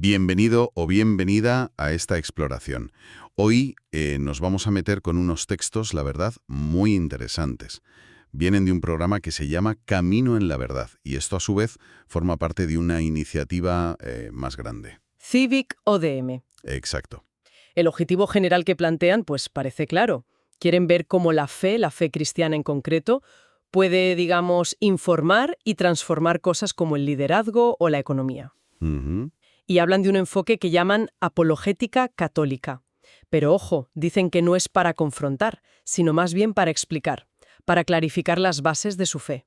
Bienvenido o bienvenida a esta exploración. Hoy nos vamos a meter con unos textos, la verdad, muy interesantes. Vienen de un programa que se llama Camino en la Verdad, y esto a su vez forma parte de una iniciativa más grande. Civic ODM. Exacto. El objetivo general que plantean, pues parece claro. Quieren ver cómo la fe cristiana en concreto, puede, digamos, informar y transformar cosas como el liderazgo o la economía. Ujú. Y hablan de un enfoque que llaman apologética católica. Pero ojo, dicen que no es para confrontar, sino más bien para explicar, para clarificar las bases de su fe.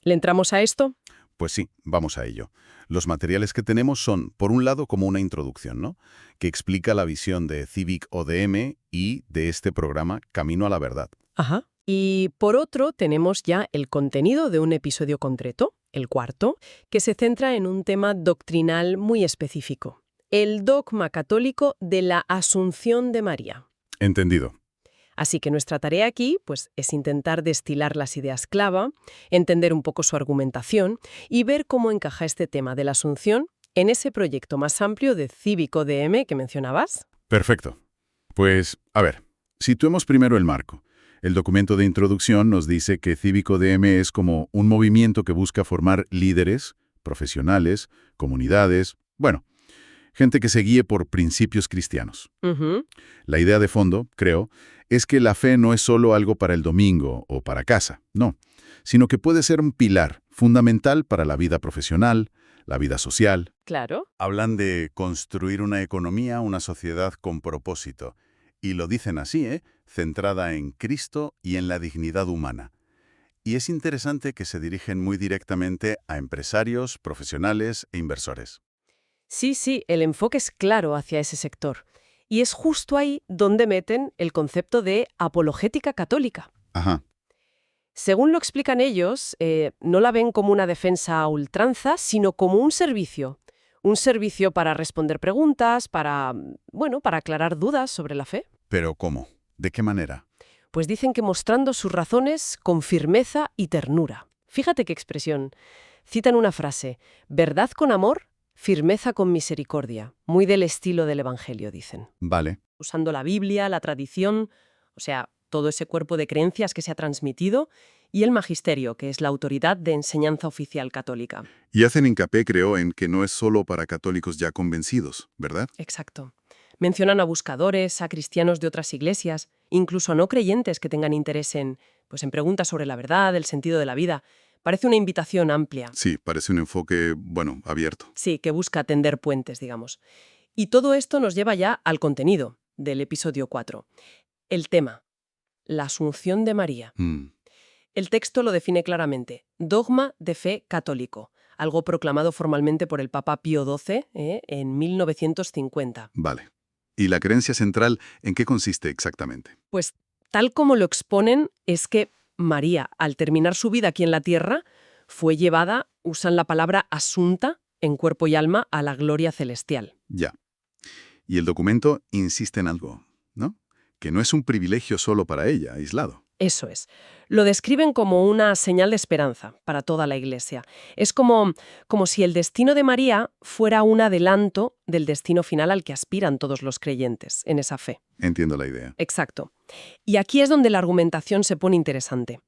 ¿Le entramos a esto? Pues sí, vamos a ello. Los materiales que tenemos son, por un lado, como una introducción, ¿no? Que explica la visión de Civic ODM y de este programa Camino a la Verdad. Ajá. Y por otro, tenemos ya el contenido de un episodio concreto, el cuarto, que se centra en un tema doctrinal muy específico: el dogma católico de la Asunción de María. Entendido. Así que nuestra tarea aquí, pues, es intentar destilar las ideas clave, entender un poco su argumentación y ver cómo encaja este tema de la Asunción en ese proyecto más amplio de Civic ODM que mencionabas. Perfecto. Pues, a ver, situemos primero el marco. El documento de introducción nos dice que Cívico DM es como un movimiento que busca formar líderes, profesionales, comunidades, bueno, gente que se guíe por principios cristianos. Ujú. La idea de fondo, creo, es que la fe no es solo algo para el domingo o para casa, no, sino que puede ser un pilar fundamental para la vida profesional, la vida social. Claro. Hablan de construir una economía, una sociedad con propósito. Y lo dicen así, centrada en Cristo y en la dignidad humana. Y es interesante que se dirigen muy directamente a empresarios, profesionales e inversores. Sí, el enfoque es claro hacia ese sector. Y es justo ahí donde meten el concepto de apologética católica. Ajá, Según lo explican ellos, no la ven como una defensa a ultranza, sino como un servicio. Un servicio para responder preguntas, para aclarar dudas sobre la fe. pero ¿cómo? ¿De qué manera? Pues dicen que mostrando sus razones con firmeza y ternura. Fíjate qué expresión. Citan una frase: verdad con amor, firmeza con misericordia. Muy del estilo del Evangelio, dicen. Vale. Usando la Biblia, la tradición, o sea, todo ese cuerpo de creencias que se ha transmitido, y el magisterio, que es la autoridad de enseñanza oficial católica. Y hacen hincapié, creo, en que no es solo para católicos ya convencidos, ¿verdad? Exacto. Mencionan a buscadores, a cristianos de otras iglesias, incluso a no creyentes que tengan interés en preguntas sobre la verdad, el sentido de la vida. Parece una invitación amplia. Sí, parece un enfoque, abierto. Sí, que busca tender puentes, digamos. Y todo esto nos lleva ya al contenido del episodio 4. El tema: la Asunción de María. El texto lo define claramente: dogma de fe católico, algo proclamado formalmente por el Papa Pío XII en 1950. Vale. ¿Y la creencia central en qué consiste exactamente? Pues tal como lo exponen es que María, al terminar su vida aquí en la tierra, fue llevada, usan la palabra asunta, en cuerpo y alma, a la gloria celestial. Ya. Y el documento insiste en algo, ¿no? Que no es un privilegio solo para ella, aislado. Eso es. Lo describen como una señal de esperanza para toda la Iglesia. Es como si el destino de María fuera un adelanto del destino final al que aspiran todos los creyentes en esa fe. Entiendo la idea. Exacto. Y aquí es donde la argumentación se pone interesante,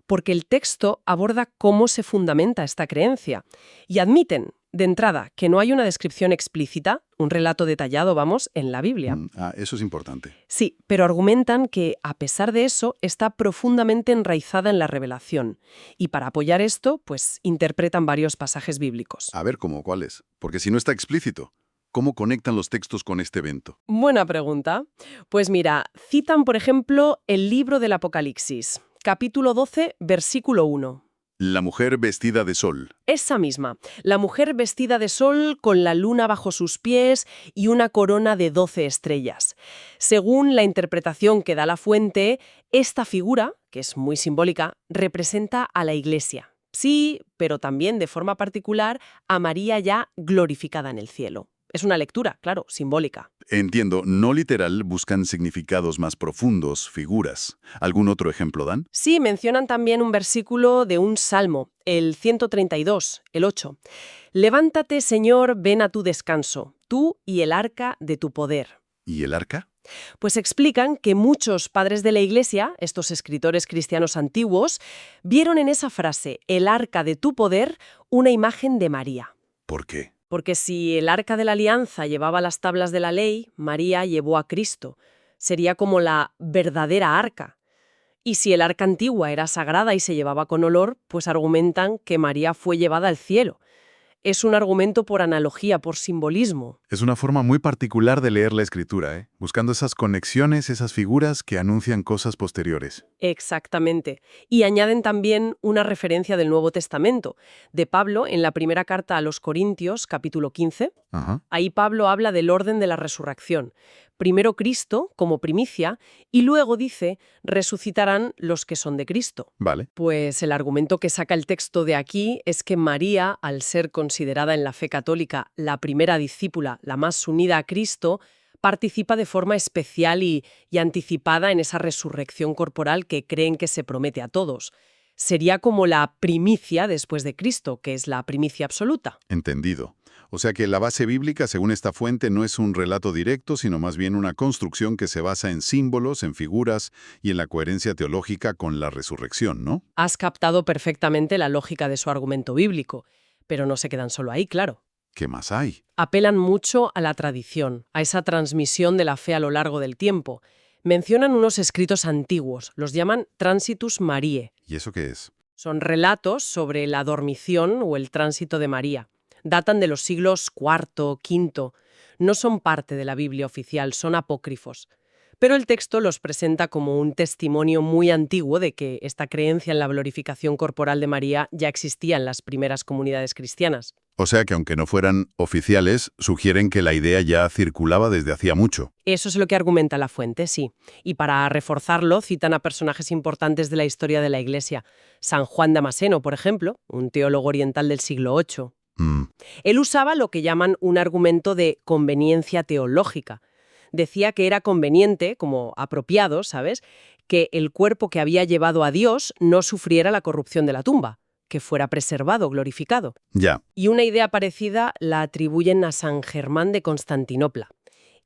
porque el texto aborda cómo se fundamenta esta creencia. Y admiten, de entrada, que no hay una descripción explícita, un relato detallado, en la Biblia. Eso es importante. Sí, pero argumentan que, a pesar de eso, está profundamente enraizada en la revelación. Y para apoyar esto, pues interpretan varios pasajes bíblicos. A ver, ¿cómo cuáles? Porque si no está explícito, ¿cómo conectan los textos con este evento? Buena pregunta. Pues mira, citan, por ejemplo, el libro del Apocalipsis, capítulo 12, versículo 1. La mujer vestida de sol. Esa misma, la mujer vestida de sol con la luna bajo sus pies y una corona de 12 estrellas. Según la interpretación que da la fuente, esta figura, que es muy simbólica, representa a la Iglesia. Sí, pero también de forma particular a María ya glorificada en el cielo. Es una lectura, claro, simbólica. Entiendo, no literal, buscan significados más profundos, figuras. ¿Algún otro ejemplo dan? Sí, mencionan también un versículo de un salmo, el 132, el 8. Levántate, Señor, ven a tu descanso, tú y el arca de tu poder. ¿Y el arca? Pues explican que muchos padres de la Iglesia, estos escritores cristianos antiguos, vieron en esa frase, el arca de tu poder, una imagen de María. ¿Por qué? Porque si el arca de la alianza llevaba las tablas de la ley, María llevó a Cristo. Sería como la verdadera arca. Y si el arca antigua era sagrada y se llevaba con olor, pues argumentan que María fue llevada al cielo. Es un argumento por analogía, por simbolismo. Es una forma muy particular de leer la escritura, buscando esas conexiones, esas figuras que anuncian cosas posteriores. Exactamente. Y añaden también una referencia del Nuevo Testamento, de Pablo en la primera carta a los Corintios, capítulo 15. Ajá. Ahí Pablo habla del orden de la resurrección. Primero Cristo, como primicia, y luego dice, resucitarán los que son de Cristo. Vale. Pues el argumento que saca el texto de aquí es que María, al ser considerada en la fe católica la primera discípula, la más unida a Cristo, participa de forma especial y anticipada en esa resurrección corporal que creen que se promete a todos. Sería como la primicia después de Cristo, que es la primicia absoluta. Entendido. O sea que la base bíblica, según esta fuente, no es un relato directo, sino más bien una construcción que se basa en símbolos, en figuras y en la coherencia teológica con la resurrección, ¿no? Has captado perfectamente la lógica de su argumento bíblico, pero no se quedan solo ahí, claro. ¿Qué más hay? Apelan mucho a la tradición, a esa transmisión de la fe a lo largo del tiempo. Mencionan unos escritos antiguos, los llaman Transitus Mariae. ¿Y eso qué es? Son relatos sobre la dormición o el tránsito de María. Datan de los siglos IV, V. No son parte de la Biblia oficial, son apócrifos. Pero el texto los presenta como un testimonio muy antiguo de que esta creencia en la glorificación corporal de María ya existía en las primeras comunidades cristianas. O sea que aunque no fueran oficiales, sugieren que la idea ya circulaba desde hacía mucho. Eso es lo que argumenta la fuente, sí. Y para reforzarlo, citan a personajes importantes de la historia de la Iglesia. San Juan Damasceno, por ejemplo, un teólogo oriental del siglo VIII. Él usaba lo que llaman un argumento de conveniencia teológica. Decía que era conveniente, como apropiado, ¿sabes?, que el cuerpo que había llevado a Dios no sufriera la corrupción de la tumba, que fuera preservado, glorificado. Ya. Y una idea parecida la atribuyen a San Germán de Constantinopla.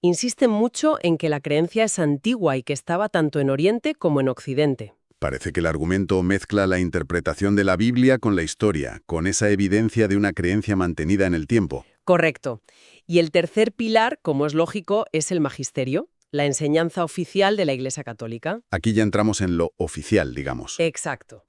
Insisten mucho en que la creencia es antigua y que estaba tanto en Oriente como en Occidente. Parece que el argumento mezcla la interpretación de la Biblia con la historia, con esa evidencia de una creencia mantenida en el tiempo. Correcto. Y el tercer pilar, como es lógico, es el magisterio, la enseñanza oficial de la Iglesia Católica. Aquí ya entramos en lo oficial, digamos. Exacto.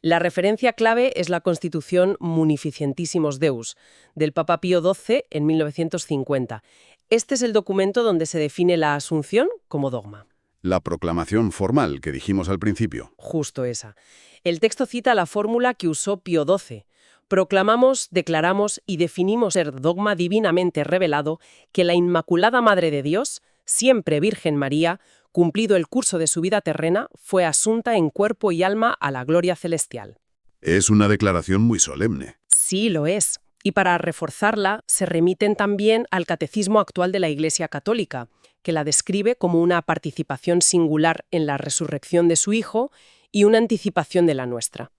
La referencia clave es la Constitución Munificentissimus Deus, del Papa Pío XII en 1950. Este es el documento donde se define la Asunción como dogma. La proclamación formal que dijimos al principio. Justo esa. El texto cita la fórmula que usó Pío XII. Proclamamos, declaramos y definimos ser dogma divinamente revelado que la Inmaculada Madre de Dios, siempre Virgen María, cumplido el curso de su vida terrena, fue asunta en cuerpo y alma a la gloria celestial. Es una declaración muy solemne. Sí, lo es. Y para reforzarla, se remiten también al catecismo actual de la Iglesia Católica, que la describe como una participación singular en la resurrección de su Hijo y una anticipación de la nuestra.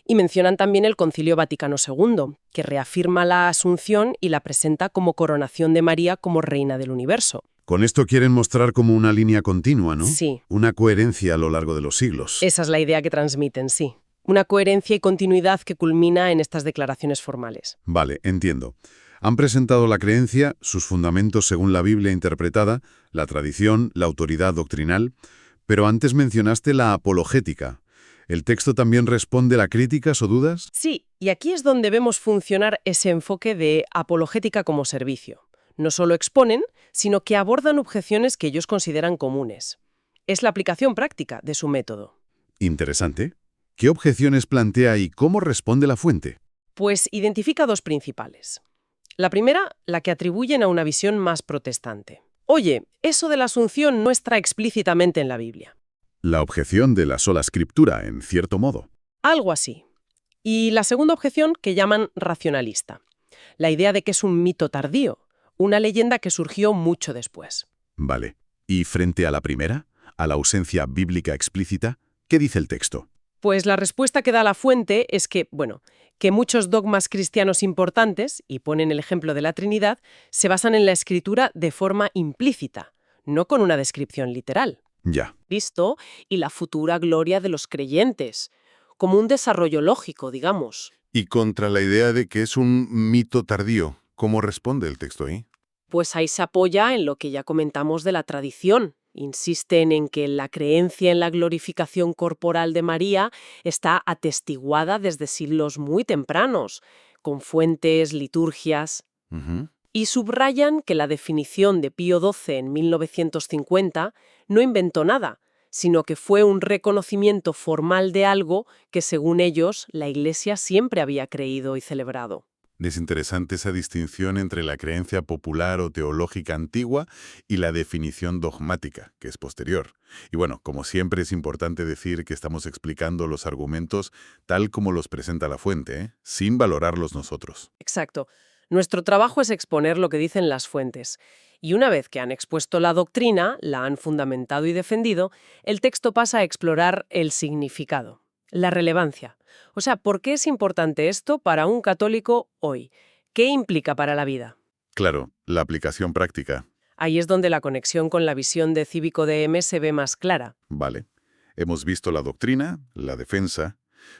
Y mencionan también el Concilio Vaticano II, que reafirma la Asunción y la presenta como coronación de María como Reina del Universo. Con esto quieren mostrar como una línea continua, ¿no? Sí. Una coherencia a lo largo de los siglos. Esa es la idea que transmiten, sí. Una coherencia y continuidad que culmina en estas declaraciones formales. Vale, entiendo. Han presentado la creencia, sus fundamentos según la Biblia interpretada, la tradición, la autoridad doctrinal, pero antes mencionaste la apologética. ¿El texto también responde a críticas o dudas? Sí, y aquí es donde vemos funcionar ese enfoque de apologética como servicio. No solo exponen, sino que abordan objeciones que ellos consideran comunes. Es la aplicación práctica de su método. Interesante. ¿Qué objeciones plantea y cómo responde la fuente? Pues identifica dos principales. La primera, la que atribuyen a una visión más protestante. Oye, eso de la Asunción no está explícitamente en la Biblia. La objeción de la sola escritura, en cierto modo. Algo así. Y la segunda objeción, que llaman racionalista. La idea de que es un mito tardío, una leyenda que surgió mucho después. Vale. ¿Y frente a la primera, a la ausencia bíblica explícita, qué dice el texto? Pues la respuesta que da la fuente es que, que muchos dogmas cristianos importantes, y ponen el ejemplo de la Trinidad, se basan en la Escritura de forma implícita, no con una descripción literal. Ya. Cristo y la futura gloria de los creyentes, como un desarrollo lógico, digamos. Y contra la idea de que es un mito tardío, ¿cómo responde el texto ahí? Pues ahí se apoya en lo que ya comentamos de la tradición. Insisten en que la creencia en la glorificación corporal de María está atestiguada desde siglos muy tempranos, con fuentes, liturgias. Ujú. Y subrayan que la definición de Pío XII en 1950 no inventó nada, sino que fue un reconocimiento formal de algo que, según ellos, la Iglesia siempre había creído y celebrado. Es interesante esa distinción entre la creencia popular o teológica antigua y la definición dogmática, que es posterior. Y bueno, como siempre es importante decir que estamos explicando los argumentos tal como los presenta la fuente, sin valorarlos nosotros. Exacto. Nuestro trabajo es exponer lo que dicen las fuentes. Y una vez que han expuesto la doctrina, la han fundamentado y defendido, el texto pasa a explorar el significado, la relevancia. O sea, ¿por qué es importante esto para un católico hoy? ¿Qué implica para la vida? Claro, la aplicación práctica. Ahí es donde la conexión con la visión de Cívico DM se ve más clara. Vale. Hemos visto la doctrina, la defensa,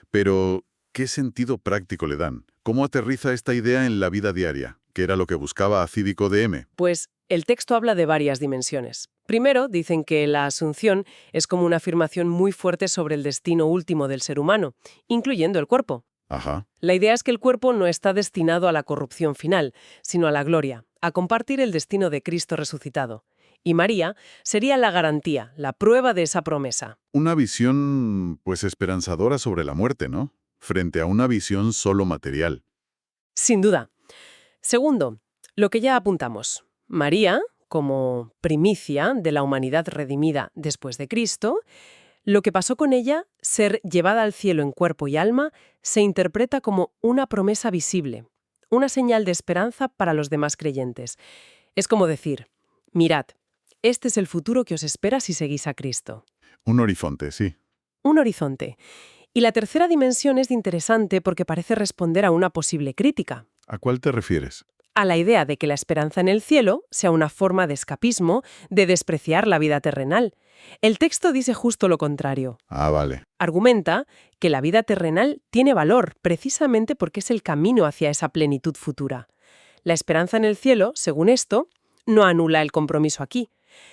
pero ¿qué sentido práctico le dan? ¿Cómo aterriza esta idea en la vida diaria? ¿Qué era lo que buscaba a Cívico DM? Pues el texto habla de varias dimensiones. Primero, dicen que la asunción es como una afirmación muy fuerte sobre el destino último del ser humano, incluyendo el cuerpo. Ajá. La idea es que el cuerpo no está destinado a la corrupción final, sino a la gloria, a compartir el destino de Cristo resucitado. Y María sería la garantía, la prueba de esa promesa. Una visión, pues, esperanzadora sobre la muerte, ¿no? Frente a una visión solo material. Sin duda. Segundo, lo que ya apuntamos. María, como primicia de la humanidad redimida después de Cristo, lo que pasó con ella, ser llevada al cielo en cuerpo y alma, se interpreta como una promesa visible, una señal de esperanza para los demás creyentes. Es como decir, mirad, este es el futuro que os espera si seguís a Cristo. Un horizonte, sí. Un horizonte. Y la tercera dimensión es interesante porque parece responder a una posible crítica. ¿A cuál te refieres? A la idea de que la esperanza en el cielo sea una forma de escapismo, de despreciar la vida terrenal. El texto dice justo lo contrario. Ah, vale. Argumenta que la vida terrenal tiene valor precisamente porque es el camino hacia esa plenitud futura. La esperanza en el cielo, según esto, no anula el compromiso aquí,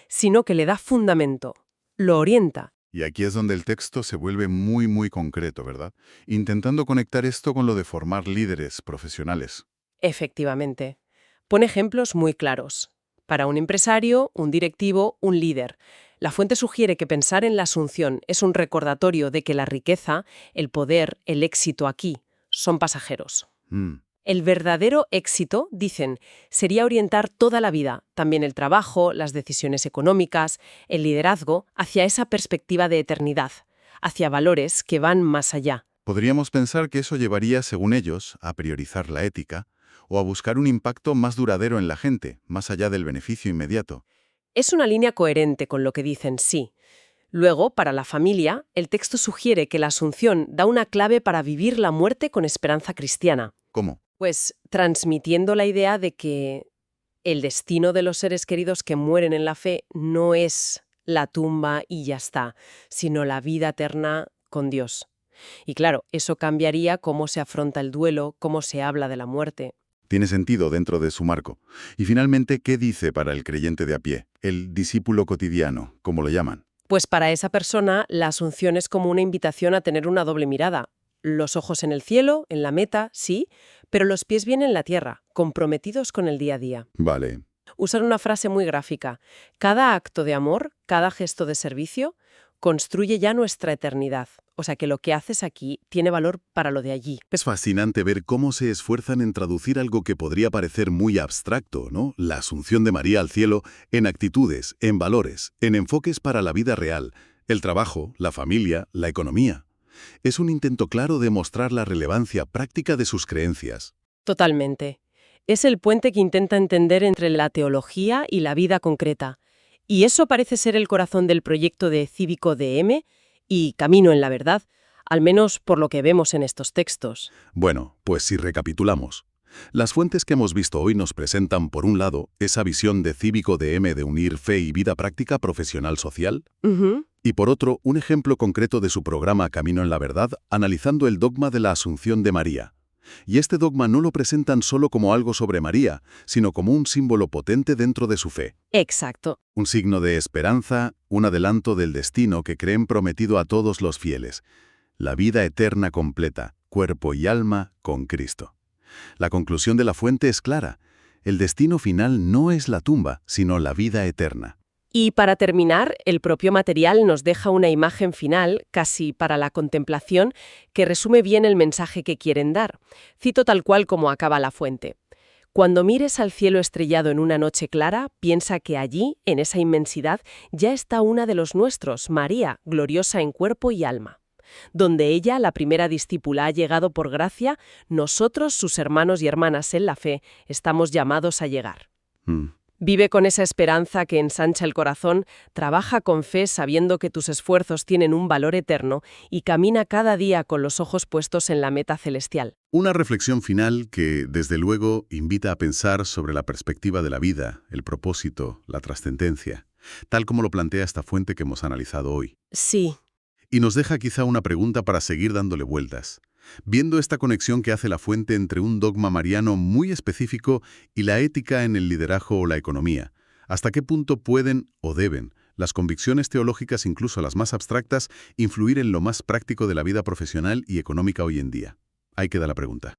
sino que le da fundamento, lo orienta. Y aquí es donde el texto se vuelve muy, muy concreto, ¿verdad? Intentando conectar esto con lo de formar líderes profesionales. Efectivamente. Pone ejemplos muy claros. Para un empresario, un directivo, un líder. La fuente sugiere que pensar en la asunción es un recordatorio de que la riqueza, el poder, el éxito aquí son pasajeros. El verdadero éxito, dicen, sería orientar toda la vida, también el trabajo, las decisiones económicas, el liderazgo, hacia esa perspectiva de eternidad, hacia valores que van más allá. Podríamos pensar que eso llevaría, según ellos, a priorizar la ética o a buscar un impacto más duradero en la gente, más allá del beneficio inmediato. Es una línea coherente con lo que dicen, sí. Luego, para la familia, el texto sugiere que la asunción da una clave para vivir la muerte con esperanza cristiana. ¿Cómo? Pues transmitiendo la idea de que el destino de los seres queridos que mueren en la fe no es la tumba y ya está, sino la vida eterna con Dios. Y claro, eso cambiaría cómo se afronta el duelo, cómo se habla de la muerte. Tiene sentido dentro de su marco. Y finalmente, ¿qué dice para el creyente de a pie? El discípulo cotidiano, como lo llaman. Pues para esa persona, la asunción es como una invitación a tener una doble mirada. Los ojos en el cielo, en la meta, sí, pero los pies bien en la tierra, comprometidos con el día a día. Vale. Usar una frase muy gráfica. Cada acto de amor, cada gesto de servicio, construye ya nuestra eternidad. O sea que lo que haces aquí tiene valor para lo de allí. Es fascinante ver cómo se esfuerzan en traducir algo que podría parecer muy abstracto, ¿no? La asunción de María al cielo, en actitudes, en valores, en enfoques para la vida real, el trabajo, la familia, la economía. Es un intento claro de mostrar la relevancia práctica de sus creencias. Totalmente. Es el puente que intenta entender entre la teología y la vida concreta. Y eso parece ser el corazón del proyecto de Cívico DM y Camino en la Verdad, al menos por lo que vemos en estos textos. Bueno, pues si recapitulamos. Las fuentes que hemos visto hoy nos presentan, por un lado, esa visión de Cívico DM de unir fe y vida práctica profesional social, y por otro, un ejemplo concreto de su programa Camino en la Verdad, analizando el dogma de la Asunción de María. Y este dogma no lo presentan solo como algo sobre María, sino como un símbolo potente dentro de su fe. Exacto. Un signo de esperanza, un adelanto del destino que creen prometido a todos los fieles. La vida eterna completa, cuerpo y alma, con Cristo. La conclusión de la fuente es clara. El destino final no es la tumba, sino la vida eterna. Y para terminar, el propio material nos deja una imagen final, casi para la contemplación, que resume bien el mensaje que quieren dar. Cito tal cual como acaba la fuente. Cuando mires al cielo estrellado en una noche clara, piensa que allí, en esa inmensidad, ya está una de los nuestros, María, gloriosa en cuerpo y alma. Donde ella, la primera discípula, ha llegado por gracia, nosotros, sus hermanos y hermanas en la fe, estamos llamados a llegar. Vive con esa esperanza que ensancha el corazón, trabaja con fe sabiendo que tus esfuerzos tienen un valor eterno y camina cada día con los ojos puestos en la meta celestial. Una reflexión final que, desde luego, invita a pensar sobre la perspectiva de la vida, el propósito, la trascendencia, tal como lo plantea esta fuente que hemos analizado hoy. Sí. Y nos deja quizá una pregunta para seguir dándole vueltas. Viendo esta conexión que hace la fuente entre un dogma mariano muy específico y la ética en el liderazgo o la economía, ¿hasta qué punto pueden o deben las convicciones teológicas, incluso las más abstractas, influir en lo más práctico de la vida profesional y económica hoy en día? Ahí queda la pregunta.